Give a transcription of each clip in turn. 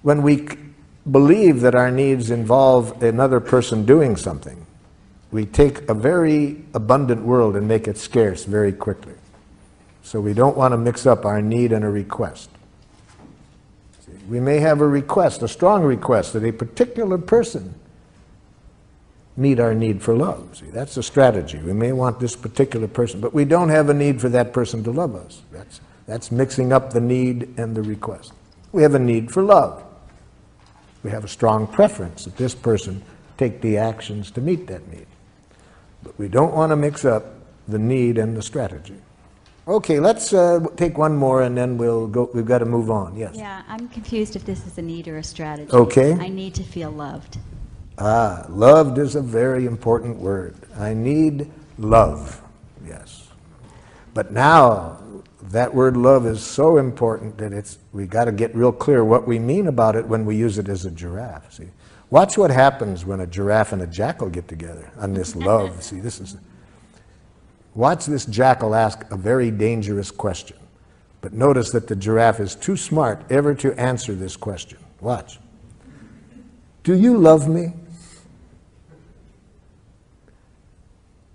When we believe that our needs involve another person doing something, we take a very abundant world and make it scarce very quickly. So we don't want to mix up our need and a request. We may have a request, a strong request, that a particular person meet our need for love. See, that's a strategy. We may want this particular person, but we don't have a need for that person to love us. That's mixing up the need and the request. We have a need for love. We have a strong preference that this person take the actions to meet that need. But we don't want to mix up the need and the strategy. Okay, let's take one more and then we'll go. We've got to move on. Yes? Yeah, I'm confused if this is a need or a strategy. Okay. I need to feel loved. Ah, loved is a very important word. I need love, yes. But now, that word love is so important that we got to get real clear what we mean about it when we use it as a giraffe. See, watch what happens when a giraffe and a jackal get together on this love. See, watch this jackal ask a very dangerous question. But notice that the giraffe is too smart ever to answer this question. Watch. Do you love me?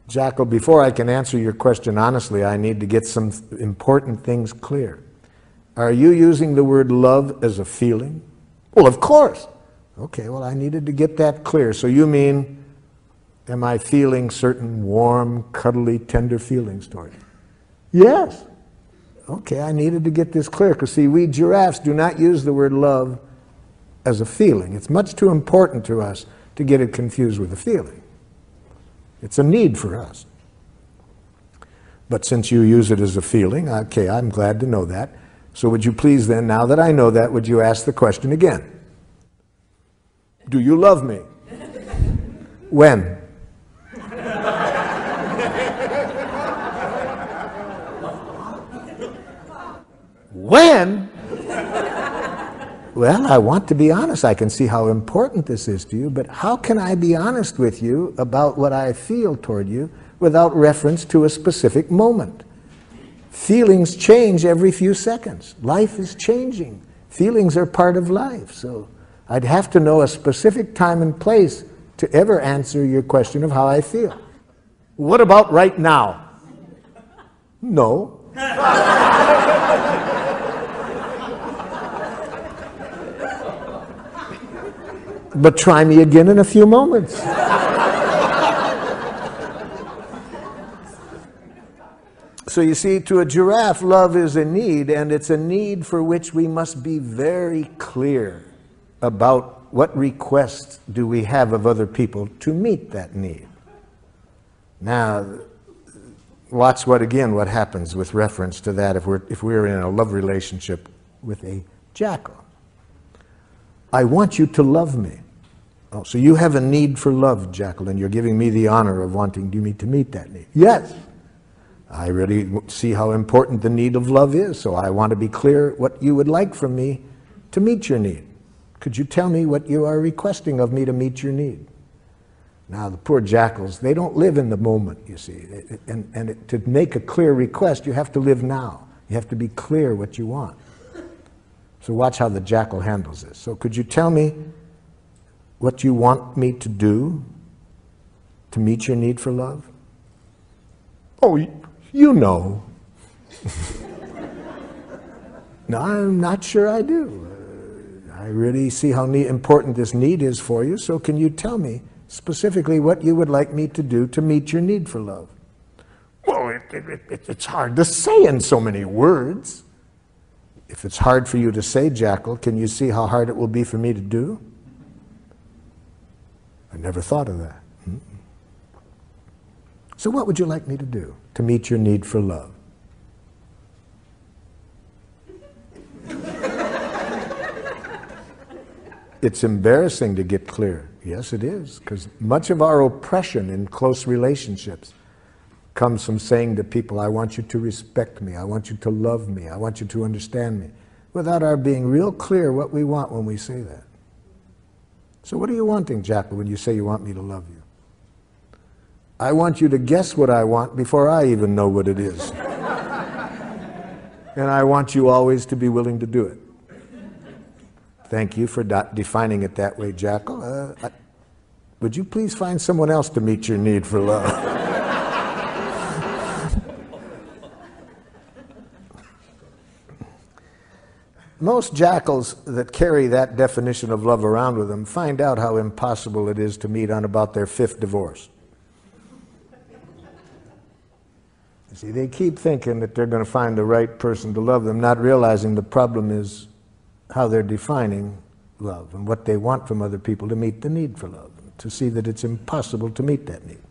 Jackal, before I can answer your question honestly, I need to get some important things clear. Are you using the word love as a feeling? Well, of course. Okay, well, I needed to get that clear. So you mean, am I feeling certain warm, cuddly, tender feelings toward you? Yes. Okay, I needed to get this clear, because see, we giraffes do not use the word love as a feeling. It's much too important to us to get it confused with a feeling. It's a need for us. But since you use it as a feeling, okay, I'm glad to know that. So would you please then, now that I know that, would you ask the question again? Do you love me? When? When? Well, I want to be honest. I can see how important this is to you, but how can I be honest with you about what I feel toward you without reference to a specific moment? Feelings change every few seconds. Life is changing. Feelings are part of life. So I'd have to know a specific time and place to ever answer your question of how I feel. What about right now? No. But try me again in a few moments. So you see, to a giraffe, love is a need, and it's a need for which we must be very clear about what requests do we have of other people to meet that need. Now, watch what happens with reference to that if we're in a love relationship with a jackal. I want you to love me. Oh, so you have a need for love, jackal, and you're giving me the honor of wanting me to meet that need. Yes. I really see how important the need of love is, so I want to be clear what you would like from me to meet your need. Could you tell me what you are requesting of me to meet your need? Now, the poor jackals, they don't live in the moment, you see. And to make a clear request, you have to live now. You have to be clear what you want. So watch how the jackal handles this. So could you tell me what you want me to do to meet your need for love? Oh, you know. No, I'm not sure I do. I really see how important this need is for you, so can you tell me specifically what you would like me to do to meet your need for love? Well, it's hard to say in so many words. If it's hard for you to say, jackal, can you see how hard it will be for me to do? I never thought of that. So what would you like me to do to meet your need for love? It's embarrassing to get clear. Yes, it is, because much of our oppression in close relationships comes from saying to people, I want you to respect me, I want you to love me, I want you to understand me, without our being real clear what we want when we say that. So what are you wanting, jackal, when you say you want me to love you? I want you to guess what I want before I even know what it is. And I want you always to be willing to do it. Thank you for defining it that way, Jackal. Would you please find someone else to meet your need for love? Most jackals that carry that definition of love around with them find out how impossible it is to meet on about their 5th divorce. You see, they keep thinking that they're going to find the right person to love them, not realizing the problem is how they're defining love and what they want from other people to meet the need for love, to see that it's impossible to meet that need.